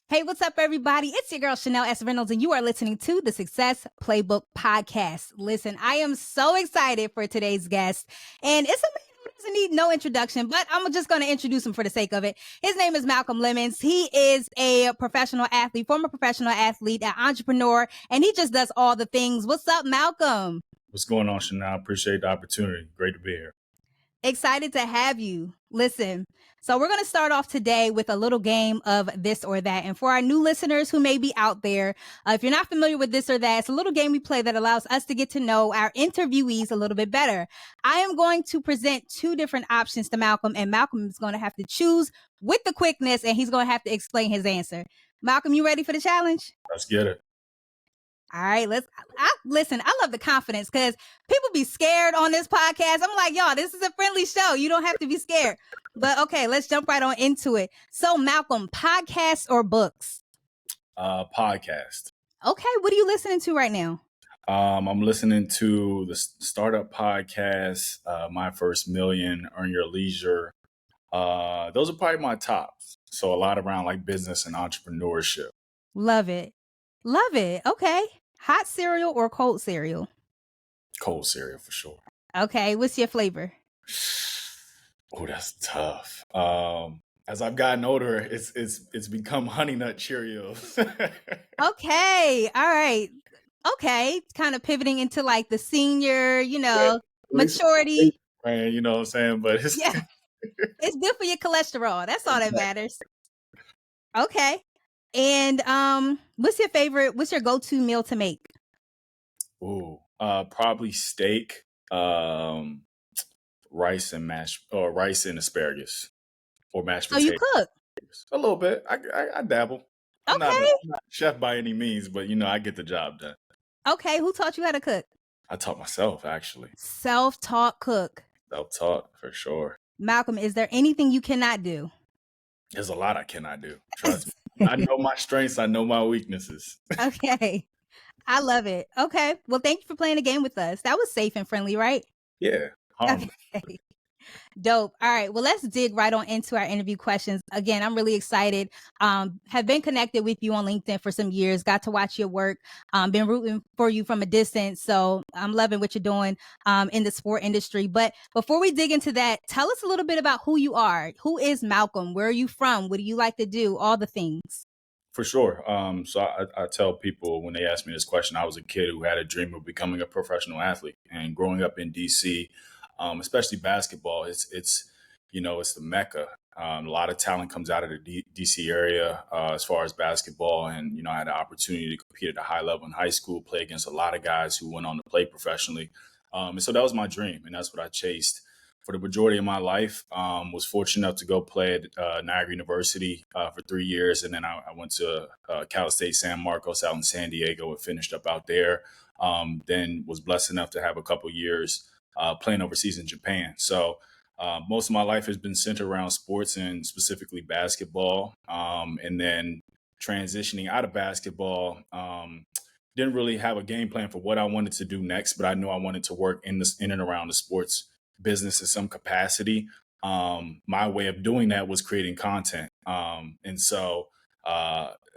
Hey, what's up, everybody? It's your girl, Chanel S. Reynolds, and you are listening to the Success Playbook Podcast. Listen, I am so excited for today's guest, and it's a man who doesn't need no introduction, but I'm just going to introduce him for the sake of it. His name is Malcolm Lemmons. He is a professional athlete, former professional athlete, an entrepreneur, and he just does all the things. What's up, Malcolm? What's going on, Chanel? I appreciate the opportunity. Great to be here. Excited to have you. Listen, so we're going to start off today with a little game of this or that. And for our new listeners who may be out there, if you're not familiar with this or that, it's a little game we play that allows us to get to know our interviewees a little bit better. I am going to present two different options to Malcolm, and Malcolm is going to have to choose with the quickness, and he's going to have to explain his answer. Malcolm, you ready for the challenge? Let's get it. All right, listen, I love the confidence because people be scared on this podcast. I'm like, y'all, this is a friendly show. You don't have to be scared. But okay, let's jump right on into it. So, Malcolm, podcasts or books? Podcast. Okay, what are you listening to right now? I'm listening to the startup podcast, My First Million, Earn Your Leisure. Those are probably my tops. So a lot around like business and entrepreneurship. Love it. Love it. Okay. Hot cereal or cold cereal? Cold cereal for sure. Okay, what's your flavor? Oh, that's tough. As I've gotten older, it's become Honey Nut Cheerios. Okay, all right. Okay, kind of pivoting into like the senior, maturity. Man, you know what I'm saying? But it's Yeah, it's good for your cholesterol. That's all that matters. Okay. And what's your go-to meal to make? Probably steak, rice and asparagus, or mashed Oh, you potatoes. cook? A little bit. I dabble. I'm not Okay. a chef by any means, but I get the job done. Okay, who taught you how to cook? I taught myself, actually. Self-taught cook. Self-taught for sure. Malcolm, is there anything you cannot do? There's a lot I cannot do. Trust me. I know my strengths. I know my weaknesses. Okay. I love it. Okay. Well, thank you for playing the game with us. That was safe and friendly, right? Yeah. Okay. Dope. All right. Well, let's dig right on into our interview questions. Again, I'm really excited. Have been connected with you on LinkedIn for some years, got to watch your work, been rooting for you from a distance. So I'm loving what you're doing in the sport industry. But before we dig into that, tell us a little bit about who you are. Who is Malcolm? Where are you from? What do you like to do? All the things. For sure. So I tell people when they ask me this question, I was a kid who had a dream of becoming a professional athlete, and growing up in DC, especially basketball, it's the mecca. A lot of talent comes out of the DC area as far as basketball, and I had the opportunity to compete at a high level in high school, play against a lot of guys who went on to play professionally, and so that was my dream, and that's what I chased for the majority of my life. Was fortunate enough to go play at Niagara University for 3 years. And then I went to Cal State San Marcos out in San Diego and finished up out there. Then was blessed enough to have a couple years playing overseas in Japan. So most of my life has been centered around sports and specifically basketball. And then transitioning out of basketball, didn't really have a game plan for what I wanted to do next, but I knew I wanted to work in and around the sports business in some capacity. My way of doing that was creating content. And so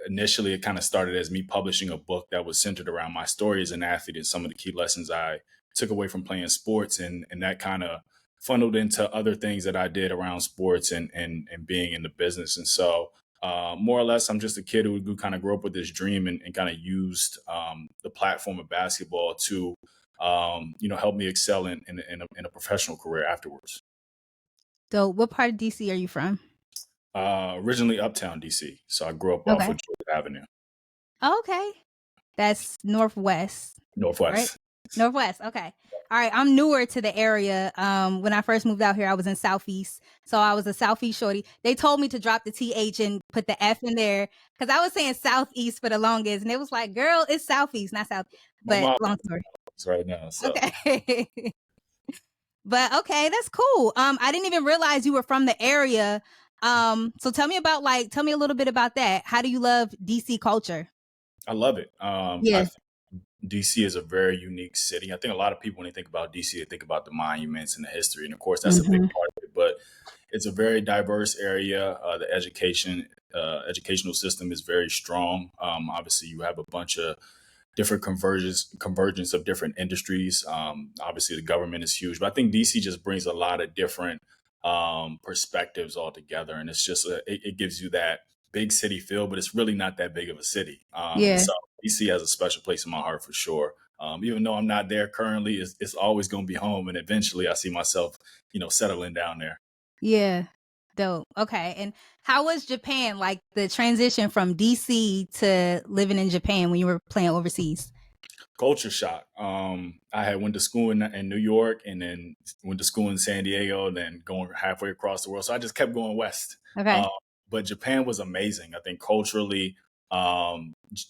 initially it kind of started as me publishing a book that was centered around my story as an athlete and some of the key lessons I took away from playing sports. And that kind of funneled into other things that I did around sports and being in the business. And so more or less, I'm just a kid who kind of grew up with this dream and kind of used the platform of basketball to help me excel in a professional career afterwards. So what part of DC are you from? Originally Uptown DC. So I grew up off of Georgia Avenue. Okay. That's Northwest. Northwest. Right? Northwest. Okay. All right. I'm newer to the area. When I first moved out here, I was in Southeast. So I was a Southeast shorty. They told me to drop the TH and put the F in there because I was saying Southeast for the longest. And it was like, girl, it's Southeast, not South. But long story. Right now. So. Okay. But okay, that's cool. I didn't even realize you were from the area. So tell me a little bit about that. How do you love DC culture? I love it. Yeah. DC is a very unique city. I think a lot of people, when they think about DC, they think about the monuments and the history. And of course, that's a big part of it. But it's a very diverse area. The education educational system is very strong. Obviously, you have a bunch of different convergence of different industries. Obviously, the government is huge, but I think DC just brings a lot of different perspectives all together, and it's just it gives you that big city feel, but it's really not that big of a city. And Yeah. so DC has a special place in my heart for sure. Even though I'm not there currently, it's always going to be home, and eventually I see myself, settling down there. Yeah. Dope. Okay. And how was Japan, like the transition from DC to living in Japan when you were playing overseas? Culture shock. I had went to school in New York, and then went to school in San Diego, and then going halfway across the world. So I just kept going west. Okay. Uh, but Japan was amazing. I think culturally,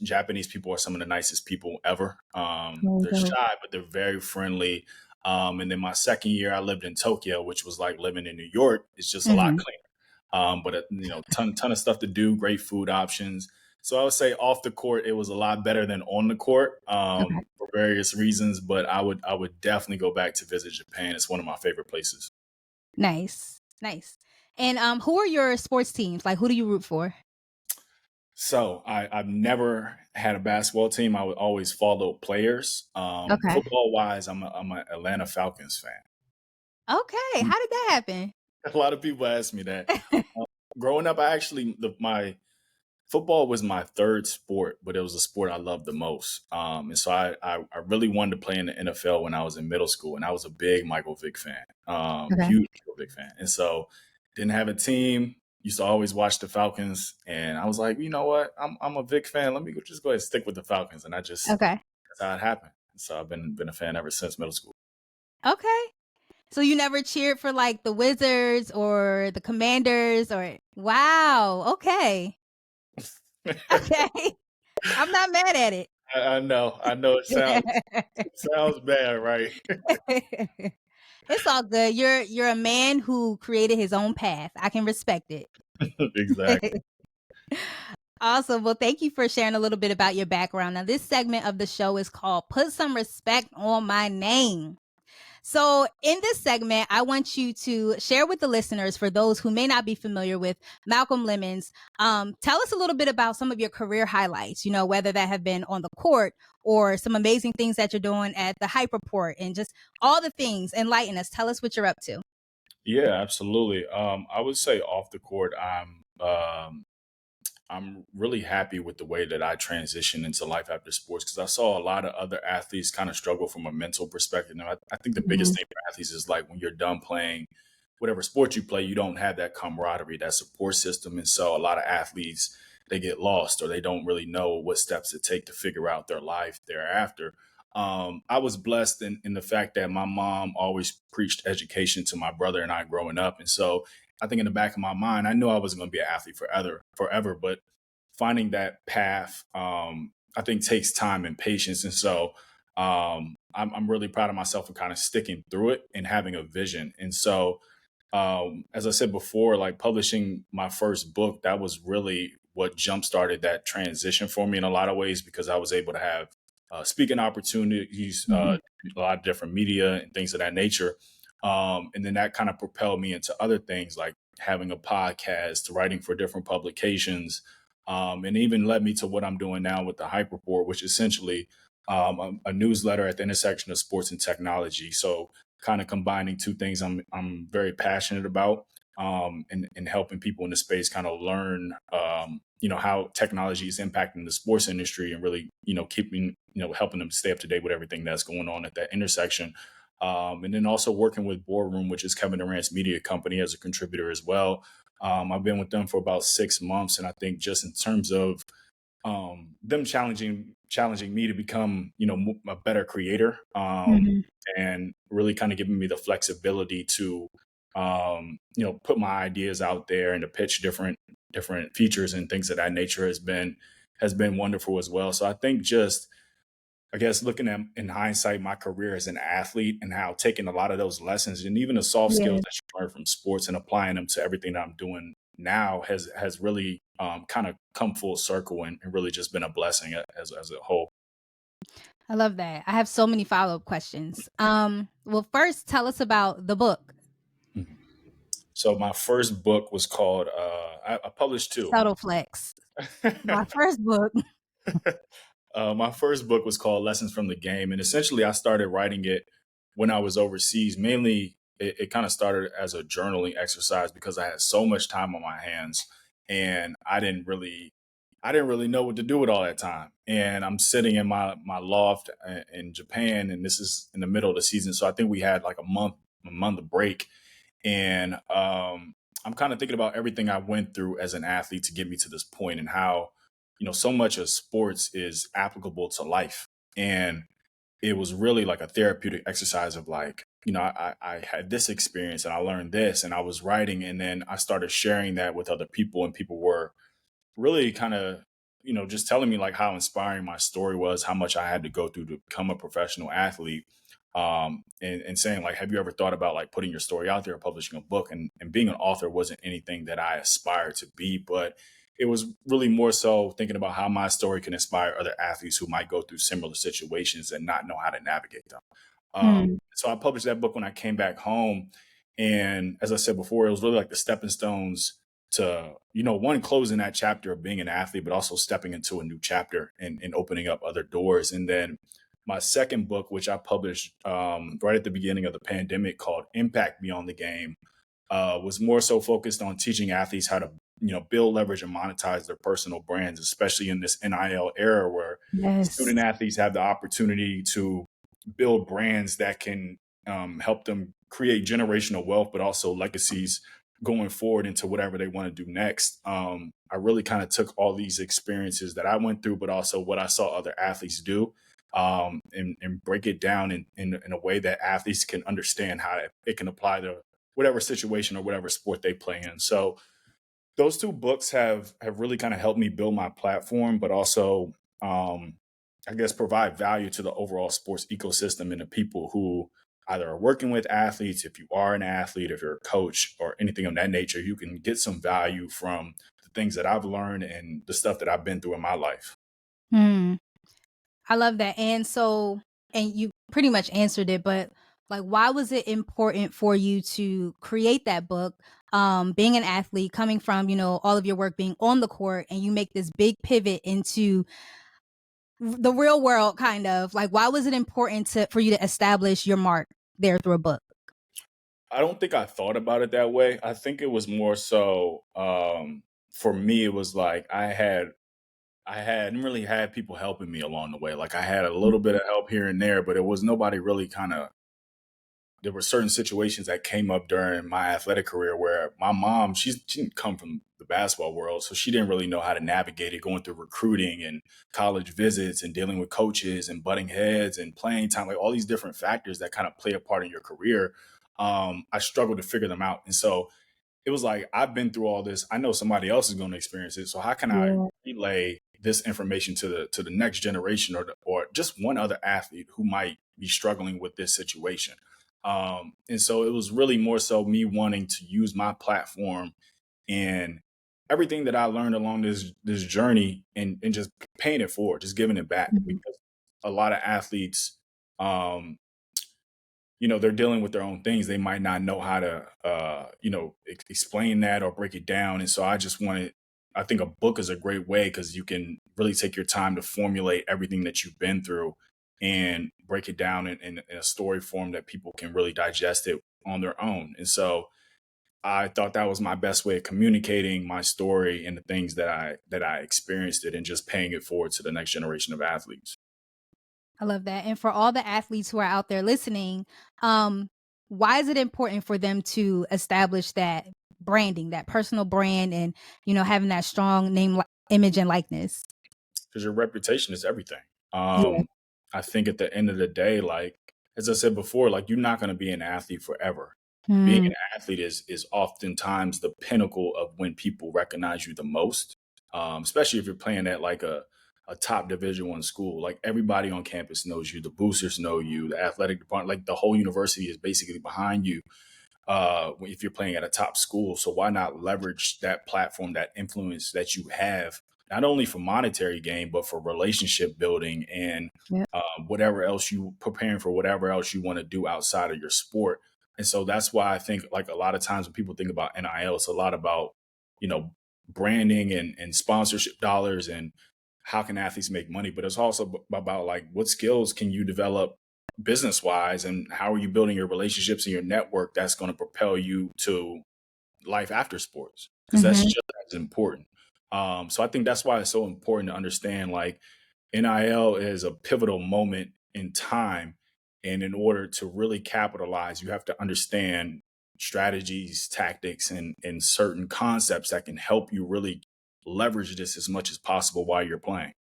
Japanese people are some of the nicest people ever. They're Mhm. shy, but they're very friendly. And then my second year, I lived in Tokyo, which was like living in New York. It's just a lot Mhm. cleaner. But ton of stuff to do, great food options. So I would say off the court, it was a lot better than on the court, Okay. for various reasons. But I would definitely go back to visit Japan. It's one of my favorite places. Nice. Nice. And who are your sports teams? Like who do you root for? So I've never had a basketball team. I would always follow players. Okay. Football wise, I'm an Atlanta Falcons fan. Okay. How did that happen? A lot of people ask me that. Uh, Growing up, I actually my football was my third sport, but it was a sport I loved the most. And so I really wanted to play in the NFL when I was in middle school, and I was a big Michael Vick fan, Okay. huge Michael Vick fan. And so didn't have a team. Used to always watch the Falcons, and I was like, you know what? I'm a Vick fan. Let me just go ahead and stick with the Falcons, and Okay. that's how it happened. So I've been a fan ever since middle school. Okay. So you never cheered for like the Wizards or the Commanders or wow. Okay. Okay. I'm not mad at it. I know it sounds bad, right? It's all good. You're a man who created his own path. I can respect it. Exactly. Awesome. Well, thank you for sharing a little bit about your background. Now, this segment of the show is called Put Some Respect on My Name. So, in this segment, I want you to share with the listeners, for those who may not be familiar with Malcolm Lemmons, tell us a little bit about some of your career highlights, whether that have been on the court or some amazing things that you're doing at the Hyperport and just all the things. Enlighten us. Tell us what you're up to. Yeah, absolutely. I would say off the court, I'm really happy with the way that I transitioned into life after sports because I saw a lot of other athletes kind of struggle from a mental perspective. And I think the biggest Mhm. thing for athletes is like when you're done playing whatever sport you play, you don't have that camaraderie, that support system. And so a lot of athletes, they get lost or they don't really know what steps to take to figure out their life thereafter. I was blessed in the fact that my mom always preached education to my brother and I growing up. And so I think in the back of my mind, I knew I wasn't going to be an athlete forever, but finding that path, I think takes time and patience. And so I'm really proud of myself for kind of sticking through it and having a vision. And so, as I said before, like publishing my first book, that was really what jump started that transition for me in a lot of ways because I was able to have speaking opportunities, Mhm. a lot of different media and things of that nature. And then that kind of propelled me into other things like having a podcast, writing for different publications, and even led me to what I'm doing now with the Hyperport, which is essentially a newsletter at the intersection of sports and technology. So kind of combining two things I'm very passionate about, and helping people in the space kind of learn, how technology is impacting the sports industry and really, keeping, helping them stay up to date with everything that's going on at that intersection. And then also working with Boardroom, which is Kevin Durant's media company, as a contributor as well. I've been with them for about 6 months, and I think just in terms of them challenging me to become, a better creator, Mhm. and really kind of giving me the flexibility to, put my ideas out there and to pitch different features and things of that nature has been wonderful as well. So I think just I guess looking at in hindsight my career as an athlete and how taking a lot of those lessons and even the soft skills Yeah. that you learn from sports and applying them to everything that I'm doing now has really kind of come full circle and really just been a blessing as a whole. I love that. I have so many follow-up questions. Well, first tell us about the book. Mhm. So my first book was called I published two. Subtle flex. My first book. My first book was called Lessons from the Game, and essentially I started writing it when I was overseas. Mainly, it kind of started as a journaling exercise because I had so much time on my hands, and I didn't really know what to do with all that time. And I'm sitting in my loft in Japan, and this is in the middle of the season, so I think we had like a month of break, and I'm kind of thinking about everything I went through as an athlete to get me to this point, and how so much of sports is applicable to life. And it was really like a therapeutic exercise of like, I had this experience and I learned this, and I was writing, and then I started sharing that with other people, and people were really kind of, just telling me like how inspiring my story was, how much I had to go through to become a professional athlete. And saying like, have you ever thought about like putting your story out there or publishing a book? And being an author wasn't anything that I aspired to be, but it was really more so thinking about how my story can inspire other athletes who might go through similar situations and not know how to navigate them. Mm, So I published that book when I came back home. And as I said before, it was really like the stepping stones to, one, closing that chapter of being an athlete, but also stepping into a new chapter and opening up other doors. And then my second book, which I published right at the beginning of the pandemic, called Impact Beyond the Game, was more so focused on teaching athletes how to, build, leverage, and monetize their personal brands, especially in this NIL era where yes. student athletes have the opportunity to build brands that can help them create generational wealth, but also legacies going forward into whatever they want to do next. I really kind of took all these experiences that I went through, but also what I saw other athletes do, and break it down in a way that athletes can understand how it can apply to whatever situation or whatever sport they play in. So those two books have really kind of helped me build my platform, but also, um, I guess, provide value to the overall sports ecosystem and the people who either are working with athletes. If you are an athlete, if you're a coach, or anything of that nature, you can get some value from the things that I've learned and the stuff that I've been through in my life. Mm. I love that. And you pretty much answered it, but like, why was it important for you to create that book? Being an athlete, coming from, all of your work being on the court, and you make this big pivot into the real world, kind of like, why was it important for you to establish your mark there through a book? I don't think I thought about it that way. I think it was more so, for me, it was like I hadn't really had people helping me along the way. Like I had a little bit of help here and there, but it was nobody really kind of. There were certain situations that came up during my athletic career where my mom, she didn't come from the basketball world, so she didn't really know how to navigate it, going through recruiting and college visits and dealing with coaches and butting heads and playing time, like all these different factors that kind of play a part in your career. I struggled to figure them out, and so it was like, I've been through all this. I know somebody else is going to experience it. So how can I Yeah. relay this information to the next generation, or just one other athlete who might be struggling with this situation? And so it was really more so me wanting to use my platform and everything that I learned along this journey, and just paying it forward, just giving it back, Mhm. because a lot of athletes, um, they're dealing with their own things. They might not know how to, explain that or break it down. And so I think a book is a great way because you can really take your time to formulate everything that you've been through and break it down in a story form that people can really digest it on their own. And so I thought that was my best way of communicating my story and the things that I experienced it, and just paying it forward to the next generation of athletes. I love that. And for all the athletes who are out there listening, um, why is it important for them to establish that branding, that personal brand, and having that strong name, image, and likeness? Because your reputation is everything. Yeah. I think at the end of the day, like as I said before, like you're not going to be an athlete forever. Being Mm, an athlete is oftentimes the pinnacle of when people recognize you the most, especially if you're playing at like a top Division 1 school. Like everybody on campus knows you, the boosters know you, the athletic department, like the whole university is basically behind you, if you're playing at a top school. So why not leverage that platform, that influence that you have, not only for monetary gain, but for relationship building and yeah. whatever else you preparing for, whatever else you want to do outside of your sport. And so that's why I think like a lot of times when people think about NIL, it's a lot about, you know, branding and sponsorship dollars and how can athletes make money, but it's also about like what skills can you develop business wise and how are you building your relationships and your network that's going to propel you to life after sports because that's Hmm. just as important. So I think that's why it's so important to understand like NIL is a pivotal moment in time. And in order to really capitalize, you have to understand strategies, tactics, and certain concepts that can help you really leverage this as much as possible while you're playing.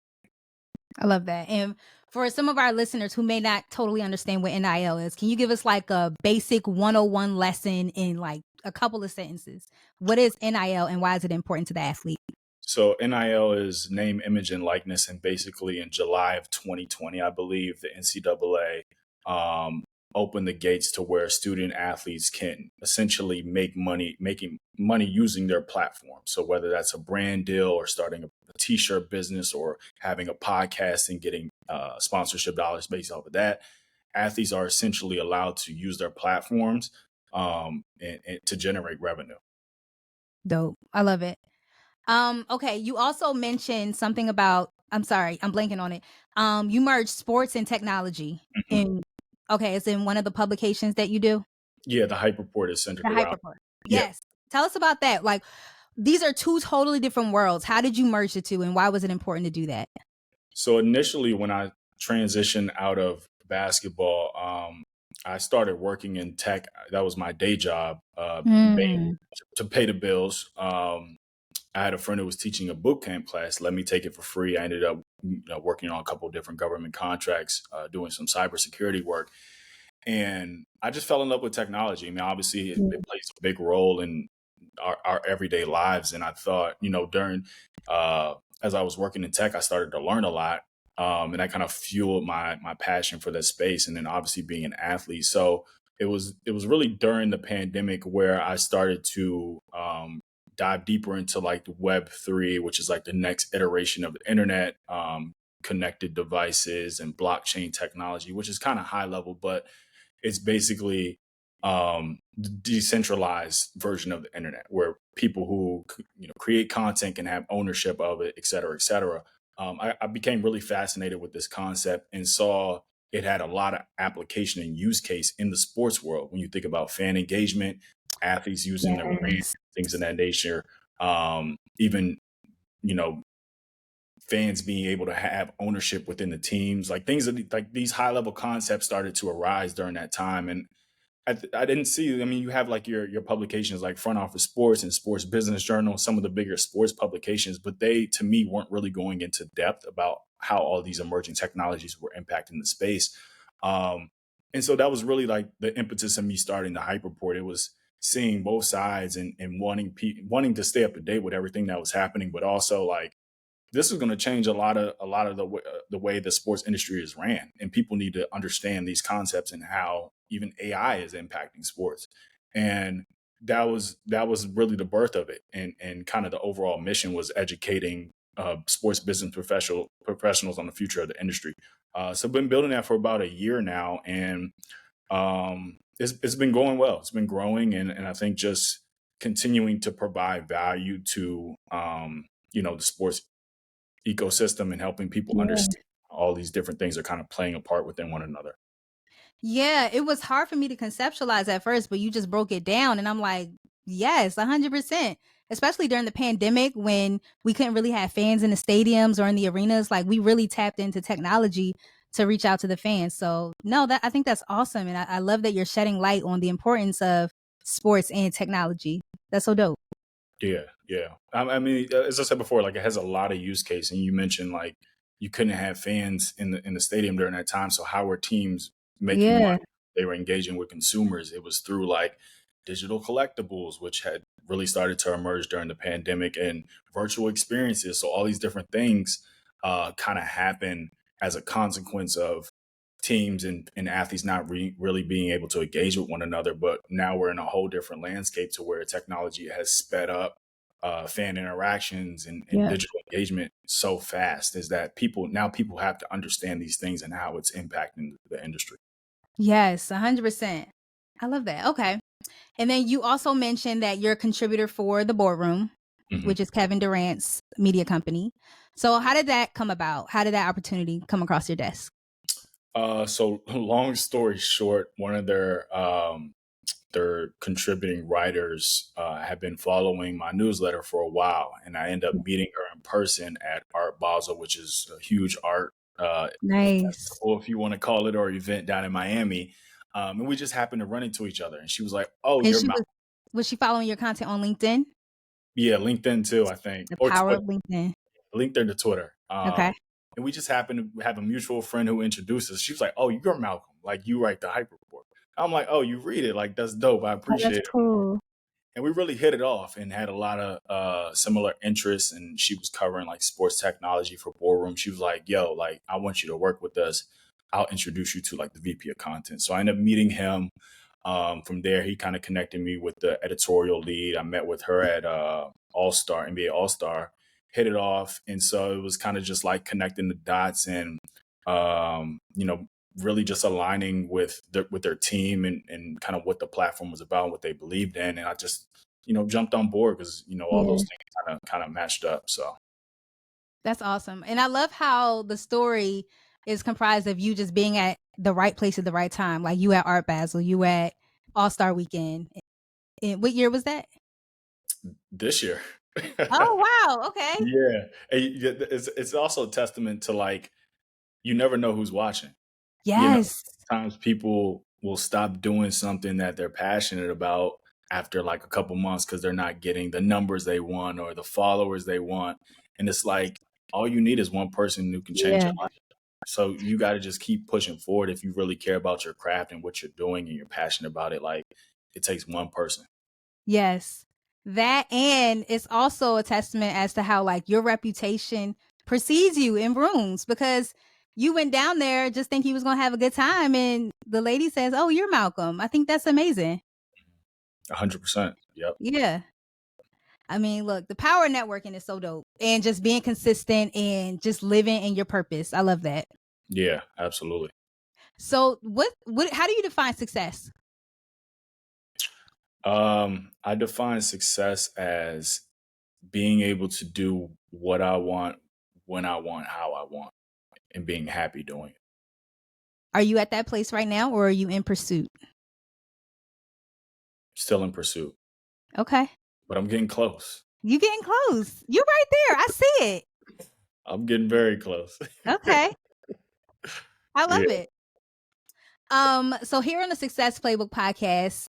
I love that. And for some of our listeners who may not totally understand what NIL is, can you give us like a basic 101 lesson in like a couple of sentences? What is NIL and why is it important to the athlete? So NIL is name, image, and likeness, and basically in July of 2020, I believe the NCAA opened the gates to where student athletes can essentially making money using their platform. So whether that's a brand deal or starting a t-shirt business or having a podcast and getting sponsorship dollars based off of that, athletes are essentially allowed to use their platforms and to generate revenue. Dope. I love it. Okay, you also mentioned something about I'm sorry, I'm blanking on it. You merged sports and technology Mhm. in okay, it's in one of the publications that you do? Yeah, the hype report is The centered around. Hyperport. Yeah. Yes. Tell us about that. Like these are two totally different worlds. How did you merge the two and why was it important to do that? So initially, when I transitioned out of basketball, I started working in tech. That was my day job, Mm. to pay the bills. I had a friend who was teaching a boot camp class. Let me take it for free. I ended up, working on a couple of different government contracts, doing some cybersecurity work, and I just fell in love with technology. I mean, obviously, it plays a big role in our everyday lives. And I thought, during as I was working in tech, I started to learn a lot, and that kind of fueled my passion for that space. And then obviously being an athlete, so it was really during the pandemic where I started to dive deeper into like the Web3, which is like the next iteration of the internet. Connected devices and blockchain technology, which is kind of high level, but it's basically the decentralized version of the internet where people who create content can have ownership of it, et cetera, et cetera. I became really fascinated with this concept and saw it had a lot of application and use case in the sports world. When you think about fan engagement, athletes using their brand, Yes. things of that nature, even you know fans being able to have ownership within the teams, like things like these high level concepts started to arise during that time. And I didn't see. I mean, you have like your publications like Front Office Sports and Sports Business Journal, some of the bigger sports publications, but they to me weren't really going into depth about how all these emerging technologies were impacting the space. Um, and so that was really like the impetus of me starting the Hype Report. It was seeing both sides and wanting to stay up to date with everything that was happening, but also like this is going to change a lot of the way the sports industry is ran, and people need to understand these concepts and how even AI is impacting sports. And that was really the birth of it, and kind of the overall mission was educating sports business professionals on the future of the industry. So I've been building that for about a year now, and it's been going well. It's been growing, and I think just continuing to provide value to the sports ecosystem and helping people Yeah. understand all these different things are kind of playing a part within one another. Yeah, it was hard for me to conceptualize at first, but you just broke it down and I'm like, yes, 100%. Especially during the pandemic when we couldn't really have fans in the stadiums or in the arenas, like we really tapped into technology to reach out to the fans. So, no, that I think that's awesome and I love that you're shedding light on the importance of sports and technology. That's so dope. Yeah, yeah. I mean, as I said before, like it has a lot of use case, and you mentioned like you couldn't have fans in the stadium during that time. So how were teams making money? Yeah. They were engaging with consumers. It was through like digital collectibles, which had really started to emerge during the pandemic, and virtual experiences. So all these different things kind of happen as a consequence of teams and athletes not really being able to engage with one another. But now we're in a whole different landscape to where technology has sped up fan interactions and Yeah. digital engagement so fast is that people have to understand these things and how it's impacting the industry. Yes, 100%. I love that. Okay. And then you also mentioned that you're a contributor for The Boardroom, Mhm. which is Kevin Durant's media company. So how did that come about? How did that opportunity come across your desk? So long story short, one of their contributing writers had been following my newsletter for a while, and I ended up meeting her in person at Art Basel, which is a huge art Nice. festival, if you want to call it, or event down in Miami. And we just happened to run into each other, and she was like, "Oh, And you're she Mal." was she following your content on LinkedIn? Yeah, LinkedIn too, I think, The or power Twitter. of LinkedIn. LinkedIn to Twitter. Okay. And we just happened to have a mutual friend who introduced us. She was like, "Oh, you're Malcolm. Like you write the hype report." I'm like, "Oh, you read it? Like that's dope. I Oh, that's appreciate it." cool. And we really hit it off and had a lot of similar interests. And she was covering like sports technology for Boardroom. She was like, "Yo, like I want you to work with us. I'll introduce you to like the VP of content." So I ended up meeting him. From there, he kind of connected me with the editorial lead. I met with her at All Star, NBA All Star, hit it off. And so it was kind of just like connecting the dots and, you know, really just aligning with their team and kind of what the platform was about, what they believed in. And I just, jumped on board because, all Yeah. those things kind of matched up. So That's awesome. And I love how the story is comprised of you just being at the right place at the right time. Like you at Art Basel, you at All-Star Weekend. And what year was that? this year. Oh, wow. Okay. Yeah. It's also a testament to like, you never know who's watching. You know, Yes. sometimes people will stop doing something that they're passionate about after like a couple months because they're not getting the numbers they want or the followers they want. And it's like all you need is one person who can change Yeah. your life. So you got to just keep pushing forward if you really care about your craft and what you're doing and you're passionate about it. Like it takes one person. Yes. That, and it's also a testament as to how like your reputation precedes you in rooms, because you went down there just thinking you was going to have a good time and the lady says, "Oh, you're Malcolm." I think that's amazing. 100%. Yep. Yeah. I mean, look, the power of networking is so dope, and just being consistent and just living in your purpose. I love that. Yeah, absolutely. So what how do you define success? I define success as being able to do what I want, when I want, how I want, and being happy doing it. Are you at that place right now, or are you in pursuit? Still in pursuit, Okay. but I'm getting close. You getting close. You right there. I see it. I'm getting very close. Okay. I Yeah, love it. So here on the Success Playbook podcast,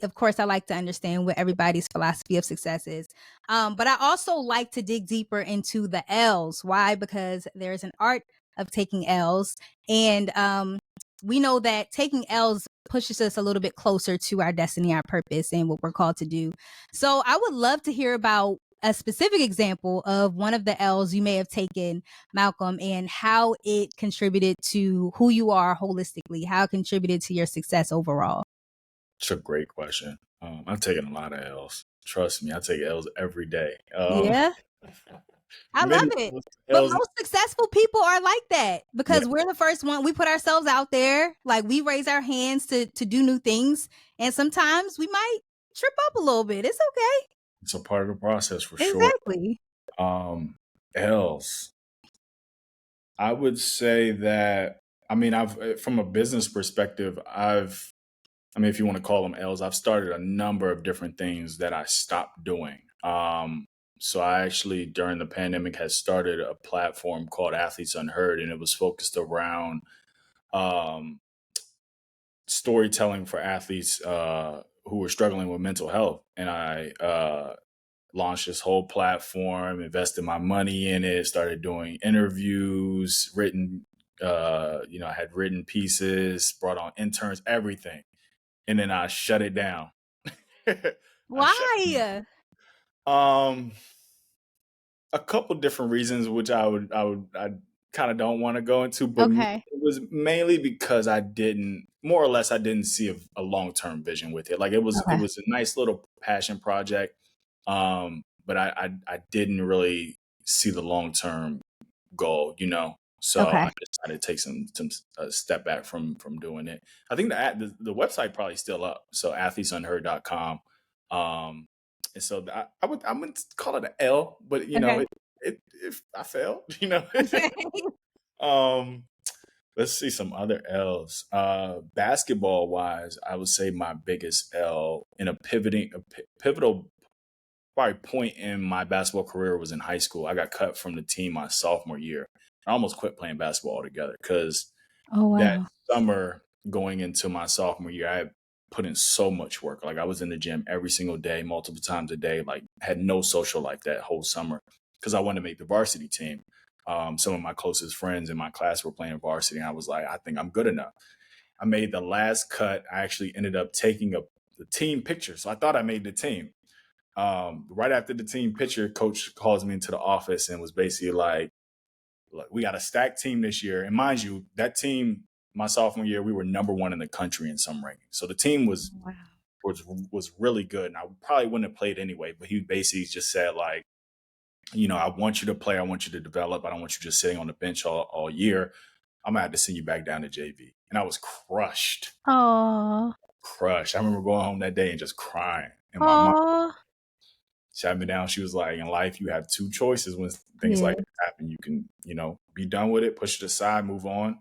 of course, I like to understand what everybody's philosophy of success is. But I also like to dig deeper into the L's. Why? Because there's an art of taking L's. And we know that taking L's pushes us a little bit closer to our destiny, our purpose, and what we're called to do. So I would love to hear about a specific example of one of the L's you may have taken, Malcolm, and how it contributed to who you are holistically, how it contributed to your success overall. it's a great question. I've taken a lot of L's. Trust me, I take L's every day. Yeah, I love Many it. But L's. most successful people are like that Yeah, because we're the first one. We put ourselves out there, like we raise our hands to do new things, and sometimes we might trip up a little bit. It's okay. it's a part of the process for sure. Exactly. Um, L's. I would say that. I mean, from a business perspective, I mean, if you want to call them L's, I've started a number of different things that I stopped doing. So I actually, during the pandemic, had started a platform called Athletes Unheard, and it was focused around um, storytelling for athletes who were struggling with mental health. And I launched this whole platform, invested my money in it, started doing interviews, I had written pieces, brought on interns, everything, and then I shut it down. I shut it Why? down. A couple different reasons, which I kind of don't want to go into, but Okay. it was mainly because more or less, I didn't see a long term vision with it. Like it Okay. was a nice little passion project, but I didn't really see the long term goal. So I Okay. decided to take some step back from doing it. I think the website probably still up. So athletesunheard.com. Um, and so I wouldn't call it an L, but Okay. it if I failed, um, let's see some other L's. Basketball wise, I would say my biggest L in a pivotal probably point in my basketball career was in high school. I got cut from the team my sophomore year. I almost quit playing basketball altogether because Oh, that wow. summer going into my sophomore year, I had put in so much work. Like I was in the gym every single day, multiple times a day, like had no social life that whole summer because I wanted to make the varsity team. Some of my closest friends in my class were playing varsity. And I was like, I think I'm good enough. I made the last cut. I actually ended up taking the team picture. So I thought I made the team. Right after the team picture, coach calls me into the office and was basically like, look, we got a stacked team this year. And mind you, that team, my sophomore year, we were number one in the country in some rankings. So the team Wow. was really good. And I probably wouldn't have played anyway, but he basically just said, like, I want you to play, I want you to develop. I don't want you just sitting on the bench all year. I'm gonna have to send you back down to JV. And I was crushed. Oh. Crushed. I remember going home that day and just crying. And my mom Oh. sat me down. She was like, in life, you have two choices when things Yeah. like this happen. You can, be done with it, push it aside, move on.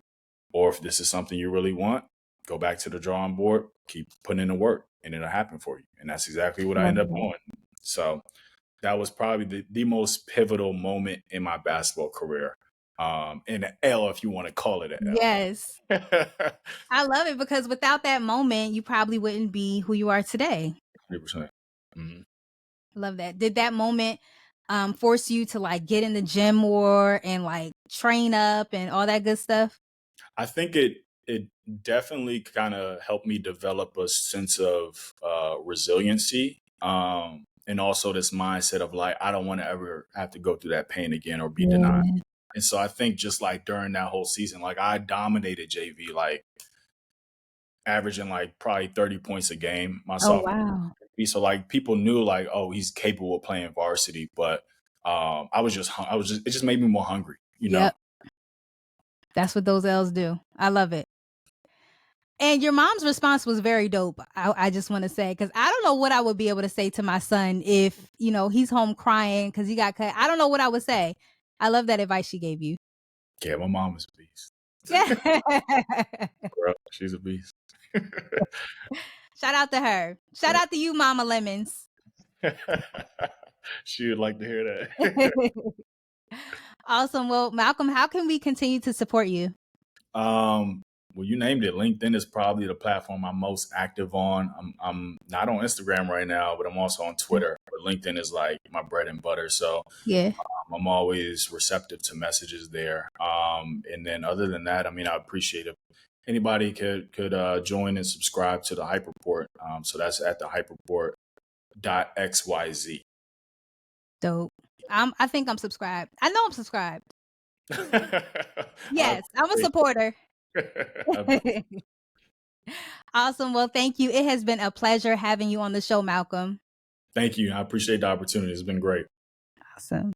Or if this is something you really want, go back to the drawing board, keep putting in the work, and it'll happen for you. And that's exactly what I Love ended up that. doing. So that was probably the most pivotal moment in my basketball career. And an L, if you want to call it an Yes. L. I love it because without that moment, you probably wouldn't be who you are today. 100%. Mhm. Love that. Did that moment force you to like get in the gym more and like train up and all that good stuff? I think it definitely kind of helped me develop a sense of resiliency, and also this mindset of like I don't want to ever have to go through that pain again or be denied. Yeah. And so I think just like during that whole season, like I dominated JV, like averaging like probably 30 points a game my Oh, sophomore wow. year. So like people knew like, oh, he's capable of playing varsity, but I was just it just made me more hungry, you know. Yep. That's what those L's do. I love it. And your mom's response was very dope. I just want to say, because I don't know what I would be able to say to my son if, he's home crying because he got cut. I don't know what I would say. I love that advice she gave you. Yeah, my mom is a beast. Yeah. Girl, she's a beast. Shout out to her. Shout out to you, Mama Lemmons. She would like to hear that. Awesome. Well, Malcolm, how can we continue to support you? um, well, you named it. LinkedIn is probably the platform I'm most active on. I'm not on Instagram right now, but I'm also on Twitter. But LinkedIn is like my bread and butter. So Yeah. I'm always receptive to messages there. And then other than that, I mean, I appreciate if anybody could join and subscribe to the Hype Report. So that's at the hypereport.xyz. Dope. I think I'm subscribed. I know I'm subscribed. I Yes, I'm a appreciate supporter. it. Awesome. Well, thank you. It has been a pleasure having you on the show, Malcolm. Thank you. I appreciate the opportunity. It's been great. Awesome.